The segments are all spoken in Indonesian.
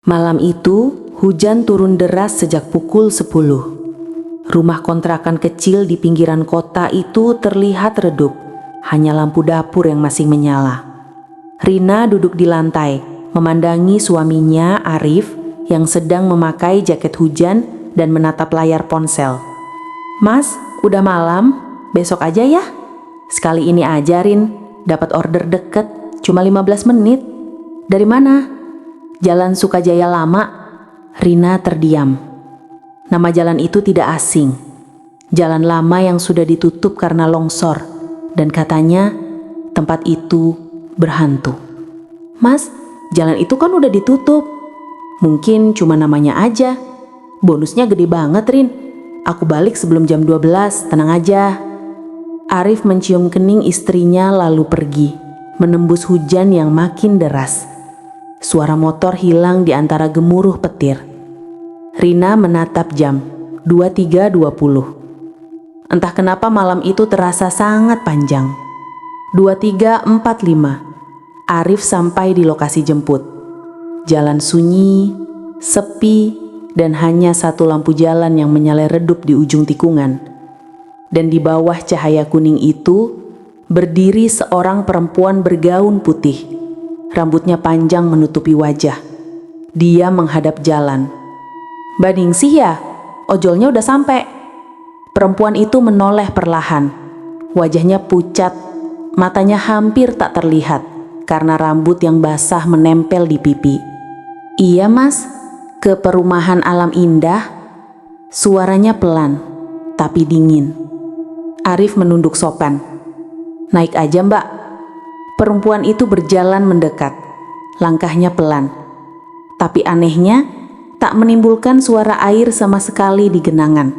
Malam itu, hujan turun deras sejak pukul 10. Rumah kontrakan kecil di pinggiran kota itu terlihat redup, hanya lampu dapur yang masih menyala. Rina duduk di lantai, memandangi suaminya Arif yang sedang memakai jaket hujan dan menatap layar ponsel. "Mas, udah malam, besok aja ya? Sekali ini aja Rin, dapat order deket, cuma 15 menit. Dari mana?" "Jalan Sukajaya Lama." Rina terdiam. Nama jalan itu tidak asing. Jalan lama yang sudah ditutup karena longsor, dan katanya tempat itu berhantu. "Mas, jalan itu kan udah ditutup. Mungkin cuma namanya aja. Bonusnya gede banget Rin. Aku balik sebelum jam 12, tenang aja." Arif mencium kening istrinya lalu pergi, menembus hujan yang makin deras. Suara motor hilang di antara gemuruh petir. Rina menatap jam, 23.20. Entah kenapa malam itu terasa sangat panjang. 23.45. Arif sampai di lokasi jemput. Jalan sunyi, sepi, dan hanya satu lampu jalan yang menyala redup di ujung tikungan. Dan di bawah cahaya kuning itu, berdiri seorang perempuan bergaun putih. Rambutnya panjang menutupi wajah. Dia menghadap jalan. "Mbak Ningsih ya? Ojolnya udah sampai." Perempuan itu menoleh perlahan. Wajahnya pucat, matanya hampir tak terlihat karena rambut yang basah menempel di pipi. "Iya mas, ke perumahan Alam Indah." Suaranya pelan, tapi dingin. Arif menunduk sopan. "Naik aja mbak." Perempuan itu berjalan mendekat, langkahnya pelan. Tapi anehnya, tak menimbulkan suara air sama sekali di genangan.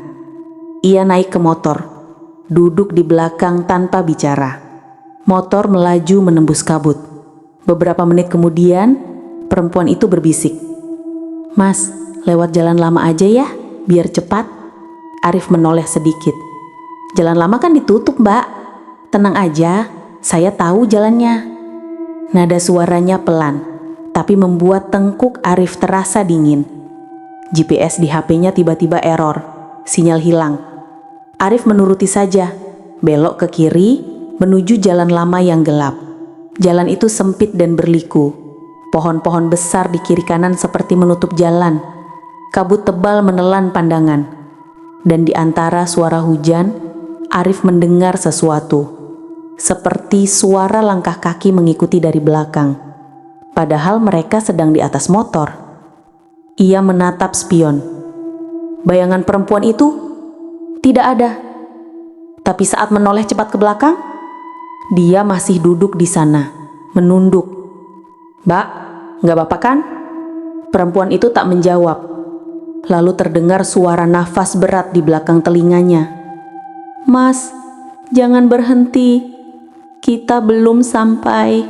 Ia naik ke motor, duduk di belakang tanpa bicara. Motor melaju menembus kabut. Beberapa menit kemudian, perempuan itu berbisik. "Mas, lewat jalan lama aja ya, biar cepat." Arif menoleh sedikit. "Jalan lama kan ditutup mbak. Tenang aja, saya tahu jalannya." Nada suaranya pelan, tapi membuat tengkuk Arif terasa dingin. GPS di HP-nya tiba-tiba error, sinyal hilang. Arif menuruti saja, belok ke kiri, menuju jalan lama yang gelap. Jalan itu sempit dan berliku. Pohon-pohon besar di kiri kanan seperti menutup jalan. Kabut tebal menelan pandangan. Dan di antara suara hujan, Arif mendengar sesuatu. Seperti suara langkah kaki mengikuti dari belakang. Padahal mereka sedang di atas motor. Ia menatap spion. Bayangan perempuan itu tidak ada. Tapi saat menoleh cepat ke belakang, dia masih duduk di sana, menunduk. "Mbak, nggak apa-apa kan?" Perempuan itu tak menjawab. Lalu terdengar suara nafas berat di belakang telinganya. "Mas, jangan berhenti. Kita belum sampai."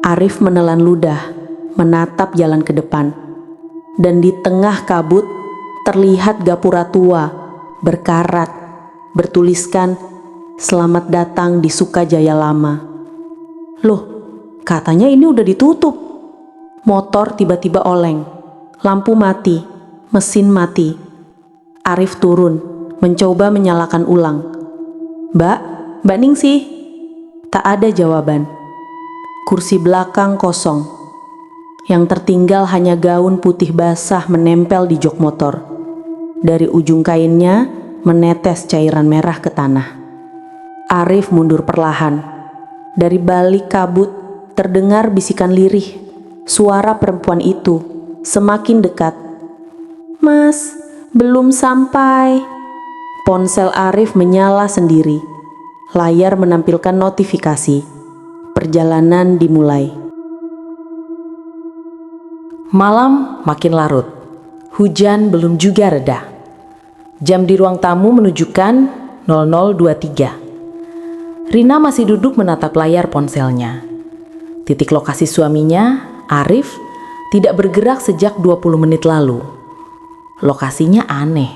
Arif menelan ludah, menatap jalan ke depan. Dan di tengah kabut, terlihat gapura tua, berkarat, bertuliskan, "Selamat datang di Sukajaya Lama." Loh, katanya ini udah ditutup. Motor tiba-tiba oleng, lampu mati, mesin mati. Arif turun, mencoba menyalakan ulang. Mbak Ningsih." Tak ada jawaban. Kursi belakang kosong. Yang tertinggal hanya gaun putih basah menempel di jok motor. Dari ujung kainnya menetes cairan merah ke tanah. Arif mundur perlahan. Dari balik kabut terdengar bisikan lirih. Suara perempuan itu semakin dekat. "Mas, belum sampai." Ponsel Arif menyala sendiri. Layar menampilkan notifikasi. Perjalanan dimulai. Malam makin larut. Hujan belum juga reda. Jam di ruang tamu menunjukkan 00.23. Rina masih duduk menatap layar ponselnya. Titik lokasi suaminya, Arif, tidak bergerak sejak 20 menit lalu. Lokasinya aneh.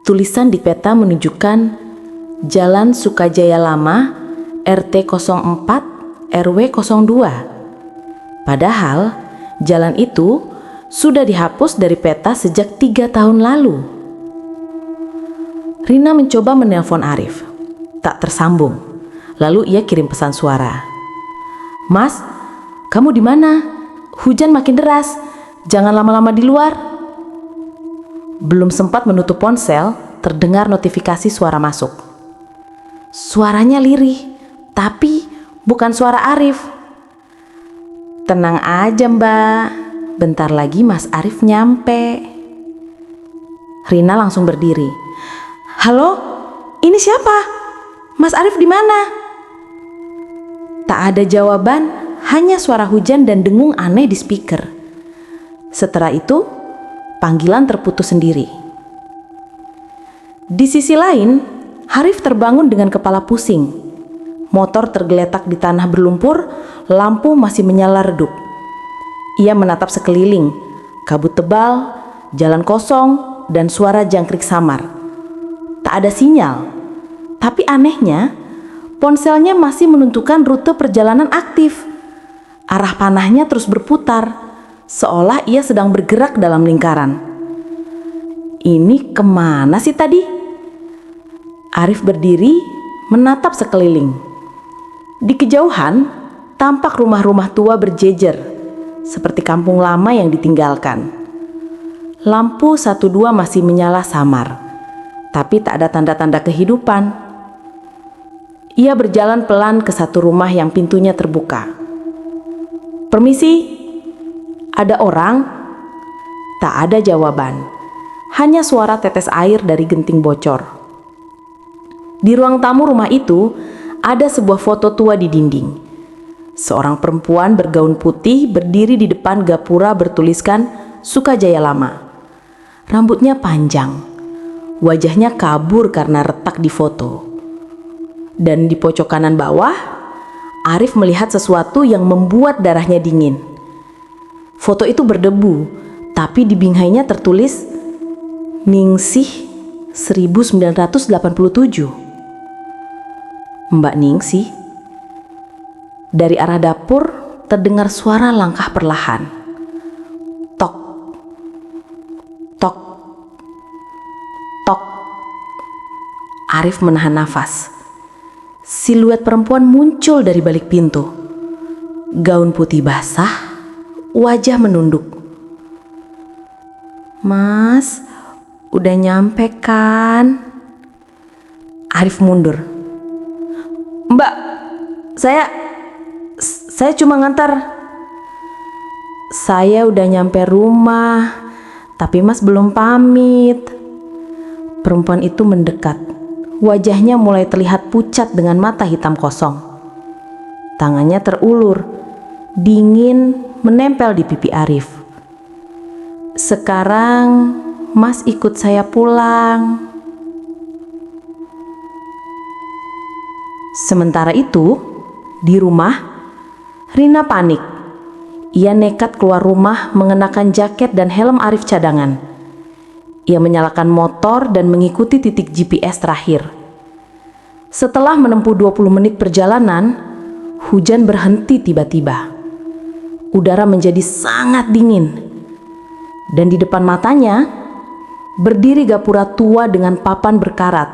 Tulisan di peta menunjukkan Jalan Sukajaya Lama, RT 04, RW 02. Padahal jalan itu sudah dihapus dari peta sejak 3 tahun lalu. Rina mencoba menelpon Arif. Tak tersambung. Lalu ia kirim pesan suara. "Mas, kamu di mana? Hujan makin deras. Jangan lama-lama di luar." Belum sempat menutup ponsel, terdengar notifikasi suara masuk. Suaranya lirih, tapi bukan suara Arif. "Tenang aja, Mbak. Bentar lagi Mas Arif nyampe." Rina langsung berdiri. "Halo, ini siapa? Mas Arif di mana?" Tak ada jawaban, hanya suara hujan dan dengung aneh di speaker. Setelah itu, panggilan terputus sendiri. Di sisi lain, Arif terbangun dengan kepala pusing. Motor tergeletak di tanah berlumpur, lampu masih menyala redup. Ia menatap sekeliling, kabut tebal, jalan kosong, dan suara jangkrik samar. Tak ada sinyal, tapi anehnya, ponselnya masih menentukan rute perjalanan aktif. Arah panahnya terus berputar, seolah ia sedang bergerak dalam lingkaran. Ini kemana sih tadi? Arif berdiri, menatap sekeliling. Di kejauhan, tampak rumah-rumah tua berjejer, seperti kampung lama yang ditinggalkan. Lampu 1-2 masih menyala samar, tapi tak ada tanda-tanda kehidupan. Ia berjalan pelan ke satu rumah yang pintunya terbuka. "Permisi, ada orang?" Tak ada jawaban, hanya suara tetes air dari genting bocor. Di ruang tamu rumah itu, ada sebuah foto tua di dinding. Seorang perempuan bergaun putih berdiri di depan gapura bertuliskan Sukajaya Lama. Rambutnya panjang, wajahnya kabur karena retak di foto. Dan di pojok kanan bawah, Arif melihat sesuatu yang membuat darahnya dingin. Foto itu berdebu, tapi di binghainya tertulis Ningsih 1987. Mbak Ningsih. Dari arah dapur terdengar suara langkah perlahan. Tok, tok, tok. Arif menahan nafas. Siluet perempuan muncul dari balik pintu. Gaun putih basah, wajah menunduk. "Mas, udah nyampe kan?" Arif mundur. "Mbak, saya cuma ngantar." "Saya udah nyampe rumah, tapi Mas belum pamit." Perempuan itu mendekat. Wajahnya mulai terlihat pucat dengan mata hitam kosong. Tangannya terulur, dingin menempel di pipi Arif. "Sekarang Mas ikut saya pulang." Sementara itu, di rumah, Rina panik. Ia nekat keluar rumah mengenakan jaket dan helm Arif cadangan. Ia menyalakan motor dan mengikuti titik GPS terakhir. Setelah menempuh 20 menit perjalanan, hujan berhenti tiba-tiba. Udara menjadi sangat dingin. Dan di depan matanya, berdiri gapura tua dengan papan berkarat.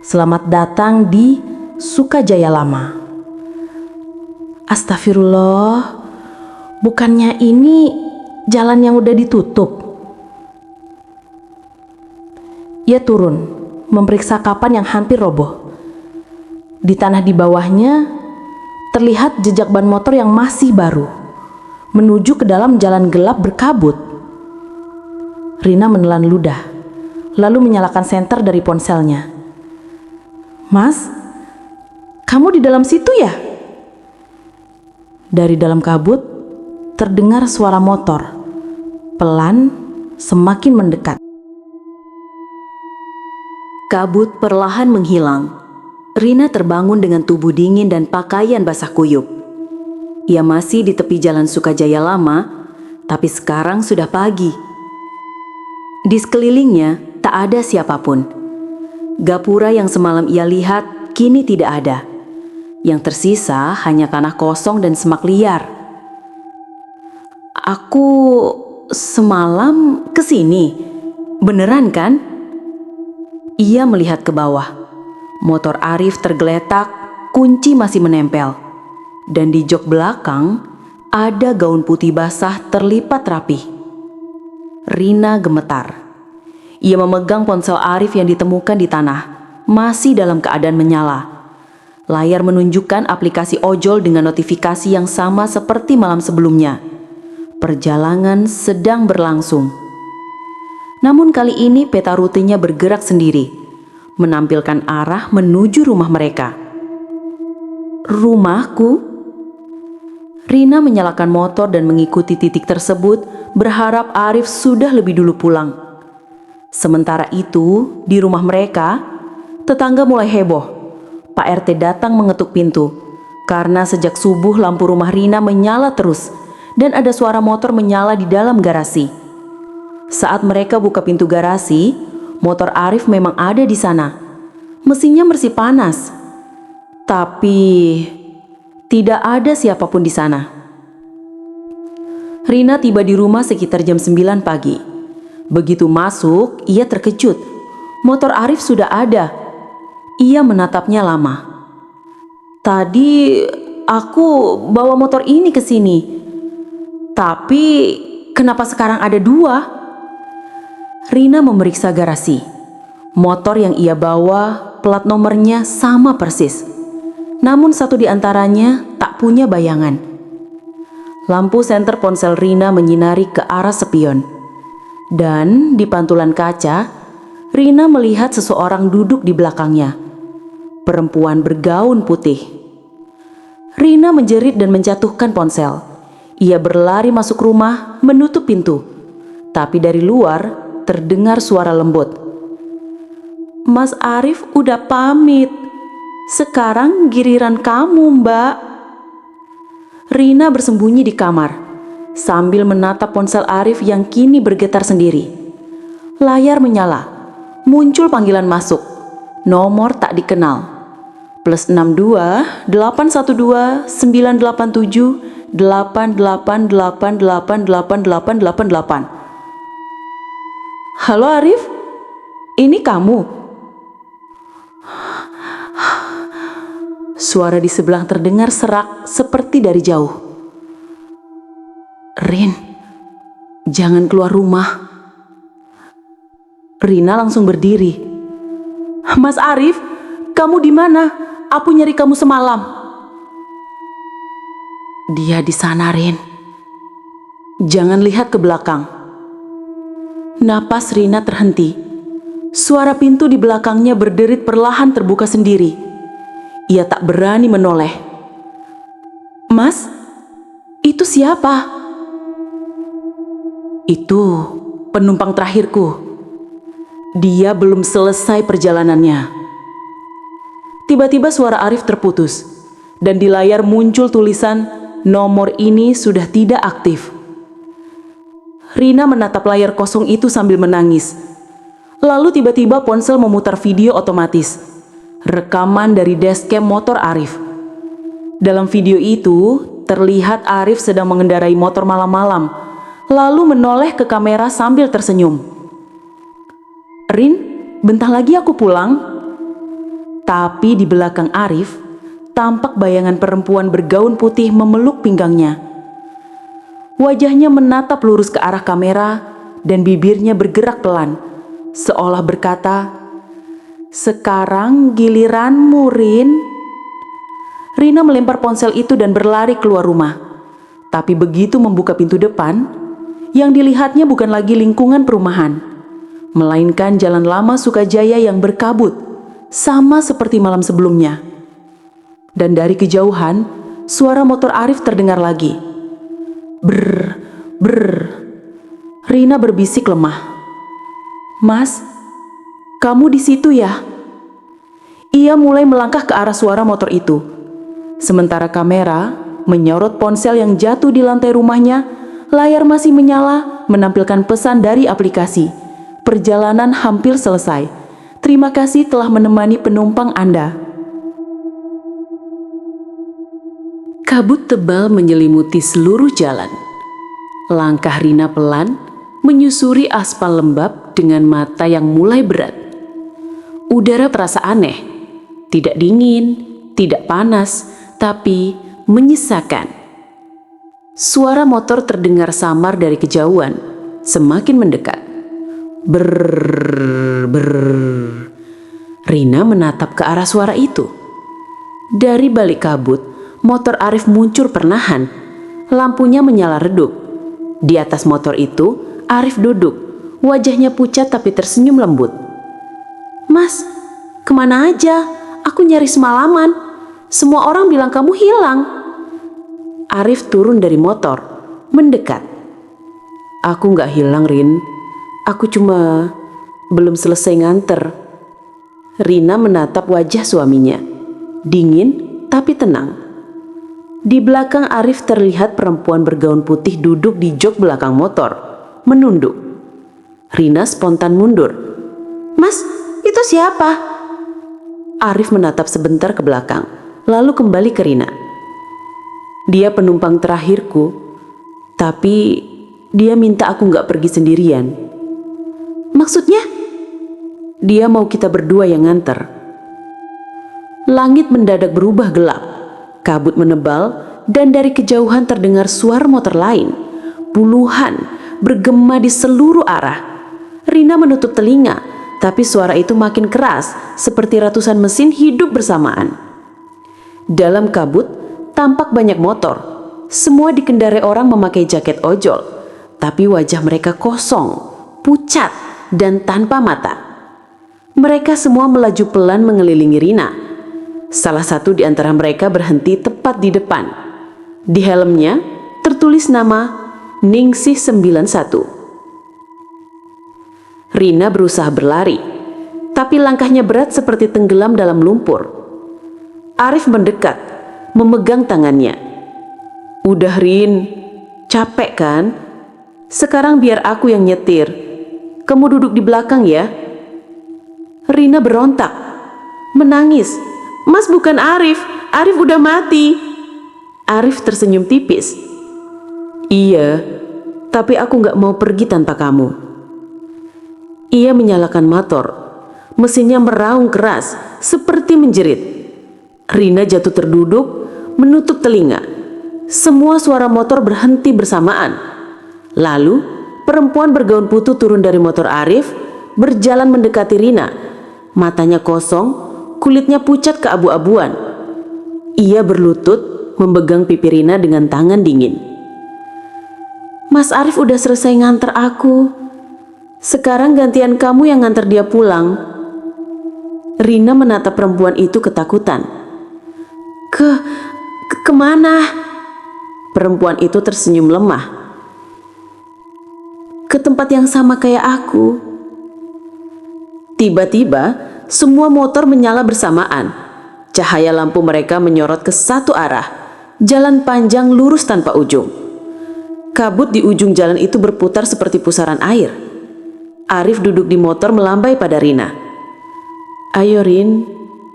"Selamat datang di Sukajaya Lama." Astagfirullah, bukannya ini jalan yang udah ditutup? Ia turun, memeriksa kapan yang hampir roboh. Di tanah di bawahnya, terlihat jejak ban motor yang masih baru, menuju ke dalam jalan gelap berkabut. Rina menelan ludah, lalu menyalakan senter dari ponselnya. "Mas, kamu di dalam situ ya?" Dari dalam kabut, terdengar suara motor, pelan, semakin mendekat. Kabut perlahan menghilang. Rina terbangun dengan tubuh dingin dan pakaian basah kuyup. Ia masih di tepi jalan Sukajaya Lama, tapi sekarang sudah pagi. Di sekelilingnya tak ada siapapun. Gapura yang semalam ia lihat kini tidak ada. Yang tersisa hanya tanah kosong dan semak liar. "Aku semalam ke sini? Beneran kan? Ia melihat ke bawah. Motor Arif tergeletak, kunci masih menempel. Dan di jok belakang ada gaun putih basah terlipat rapi. Rina gemetar. Ia memegang ponsel Arif yang ditemukan di tanah, masih dalam keadaan menyala. Layar menunjukkan aplikasi ojol dengan notifikasi yang sama seperti malam sebelumnya. Perjalanan sedang berlangsung. Namun kali ini peta rutenya bergerak sendiri, menampilkan arah menuju rumah mereka. Rumahku? Rina menyalakan motor dan mengikuti titik tersebut, berharap Arif sudah lebih dulu pulang. Sementara itu, di rumah mereka, tetangga mulai heboh. Pak RT datang mengetuk pintu, karena sejak subuh lampu rumah Rina menyala terus, dan ada suara motor menyala di dalam garasi. Saat mereka buka pintu garasi, motor Arif memang ada di sana. Mesinnya bersih panas. Tapi tidak ada siapapun di sana. Rina tiba di rumah sekitar jam 9 pagi. Begitu masuk, ia terkejut. Motor Arif sudah ada. Ia menatapnya lama. Tadi aku bawa motor ini ke sini. Tapi kenapa sekarang ada 2? Rina memeriksa garasi. Motor yang ia bawa, plat nomornya sama persis. Namun satu di antaranya tak punya bayangan. Lampu senter ponsel Rina menyinari ke arah spion. Dan di pantulan kaca, Rina melihat seseorang duduk di belakangnya. Perempuan bergaun putih. Rina menjerit dan menjatuhkan ponsel. Ia berlari masuk rumah, menutup pintu. Tapi dari luar terdengar suara lembut. Mas Arif udah pamit. Sekarang giliran kamu, Mbak. Rina bersembunyi di kamar, sambil menatap ponsel Arif yang kini bergetar sendiri. Layar menyala, muncul panggilan masuk. Nomor tak dikenal. +62 812 987 88888888. Halo Arif, ini kamu? Suara di sebelah terdengar serak seperti dari jauh. Rin, jangan keluar rumah. Rina langsung berdiri. Mas Arif, kamu di mana? Aku nyari kamu semalam. Dia di sana, Rin. Jangan lihat ke belakang. Napas Rina terhenti. Suara pintu di belakangnya berderit perlahan terbuka sendiri. Ia tak berani menoleh. Mas, itu siapa? Itu penumpang terakhirku. Dia belum selesai perjalanannya. Tiba-tiba suara Arif terputus, dan di layar muncul tulisan nomor ini sudah tidak aktif. Rina menatap layar kosong itu sambil menangis. Lalu tiba-tiba ponsel memutar video otomatis. Rekaman dari dashcam motor Arif. Dalam video itu, terlihat Arif sedang mengendarai motor malam-malam, lalu menoleh ke kamera sambil tersenyum. Rin, bentar lagi aku pulang. Tapi di belakang Arif, tampak bayangan perempuan bergaun putih memeluk pinggangnya. Wajahnya menatap lurus ke arah kamera dan bibirnya bergerak pelan, seolah berkata, "Sekarang giliranmu, Rin." Rina melempar ponsel itu dan berlari keluar rumah. Tapi begitu membuka pintu depan, yang dilihatnya bukan lagi lingkungan perumahan, melainkan jalan lama Sukajaya yang berkabut, sama seperti malam sebelumnya. Dan dari kejauhan, suara motor Arif terdengar lagi. Brr, brr. Rina berbisik lemah. Mas, kamu di situ ya? Ia mulai melangkah ke arah suara motor itu. Sementara kamera menyorot ponsel yang jatuh di lantai rumahnya, layar masih menyala menampilkan pesan dari aplikasi. Perjalanan hampir selesai. Terima kasih telah menemani penumpang Anda. Kabut tebal menyelimuti seluruh jalan. Langkah Rina pelan menyusuri aspal lembab dengan mata yang mulai berat. Udara terasa aneh, tidak dingin, tidak panas, tapi menyesakan. Suara motor terdengar samar dari kejauhan, semakin mendekat. Brrrr. Rina menatap ke arah suara itu. Dari balik kabut, motor Arif muncul perlahan. Lampunya menyala redup. Di atas motor itu, Arif duduk. Wajahnya pucat tapi tersenyum lembut. "Mas, kemana aja? Aku nyari semalaman. Semua orang bilang kamu hilang." Arif turun dari motor, mendekat. "Aku gak hilang, Rin. Aku cuma belum selesai nganter." Rina menatap wajah suaminya. Dingin tapi tenang. Di belakang Arif terlihat perempuan bergaun putih duduk di jok belakang motor, menunduk. Rina spontan mundur. "Mas, itu siapa?" Arif menatap sebentar ke belakang, lalu kembali ke Rina. "Dia penumpang terakhirku, tapi dia minta aku gak pergi sendirian." "Maksudnya?" "Dia mau kita berdua yang nganter." Langit mendadak berubah gelap. Kabut menebal dan dari kejauhan terdengar suara motor lain. Puluhan bergema di seluruh arah. Rina menutup telinga, tapi suara itu makin keras seperti ratusan mesin hidup bersamaan. Dalam kabut tampak banyak motor. Semua dikendarai orang memakai jaket ojol, tapi wajah mereka kosong, pucat, dan tanpa mata. Mereka semua melaju pelan mengelilingi Rina. Salah satu di antara mereka berhenti tepat di depan. Di helmnya tertulis nama Ningsih 91. Rina berusaha berlari, tapi langkahnya berat seperti tenggelam dalam lumpur. Arif mendekat, memegang tangannya. "Udah, Rin, capek kan? Sekarang biar aku yang nyetir. Kamu duduk di belakang ya." Rina berontak, menangis. "Mas, bukan Arif. Arif udah mati." Arif tersenyum tipis. "Iya, tapi aku gak mau pergi tanpa kamu." Ia menyalakan motor. Mesinnya meraung keras, seperti menjerit. Rina jatuh terduduk, menutup telinga. Semua suara motor berhenti bersamaan. Lalu, perempuan bergaun putih turun dari motor Arif, berjalan mendekati Rina. Matanya kosong, kulitnya pucat keabu-abuan. Ia berlutut, memegang pipi Rina dengan tangan dingin. "Mas Arif udah selesai nganter aku. Sekarang gantian kamu yang nganter dia pulang." Rina menatap perempuan itu ketakutan. Kemana?" Perempuan itu tersenyum lemah. "Ke tempat yang sama kayak aku." Tiba-tiba, semua motor menyala bersamaan. Cahaya lampu mereka menyorot ke satu arah. Jalan panjang lurus tanpa ujung. Kabut di ujung jalan itu berputar seperti pusaran air. Arif duduk di motor melambai pada Rina. "Ayo Rin,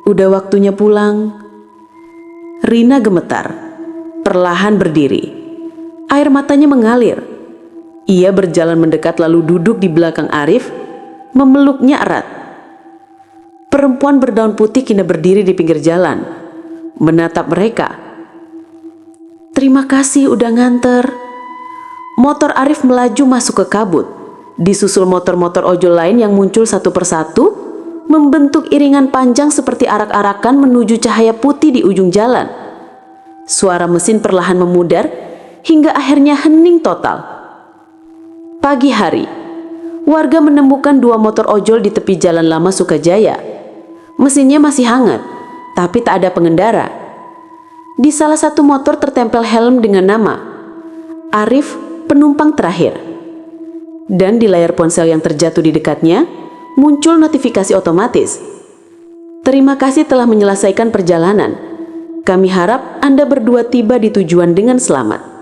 udah waktunya pulang." Rina gemetar, perlahan berdiri. Air matanya mengalir. Ia berjalan mendekat lalu duduk di belakang Arif, memeluknya erat. Perempuan berdaun putih kini berdiri di pinggir jalan, menatap mereka. "Terima kasih udah nganter." Motor Arif melaju masuk ke kabut, disusul motor-motor ojol lain yang muncul satu persatu, membentuk iringan panjang seperti arak-arakan menuju cahaya putih di ujung jalan. Suara mesin perlahan memudar hingga akhirnya hening total. Pagi hari, warga menemukan dua motor ojol di tepi jalan lama Sukajaya. Mesinnya masih hangat, tapi tak ada pengendara. Di salah satu motor tertempel helm dengan nama Arif, penumpang terakhir. Dan di layar ponsel yang terjatuh di dekatnya, muncul notifikasi otomatis. "Terima kasih telah menyelesaikan perjalanan. Kami harap Anda berdua tiba di tujuan dengan selamat."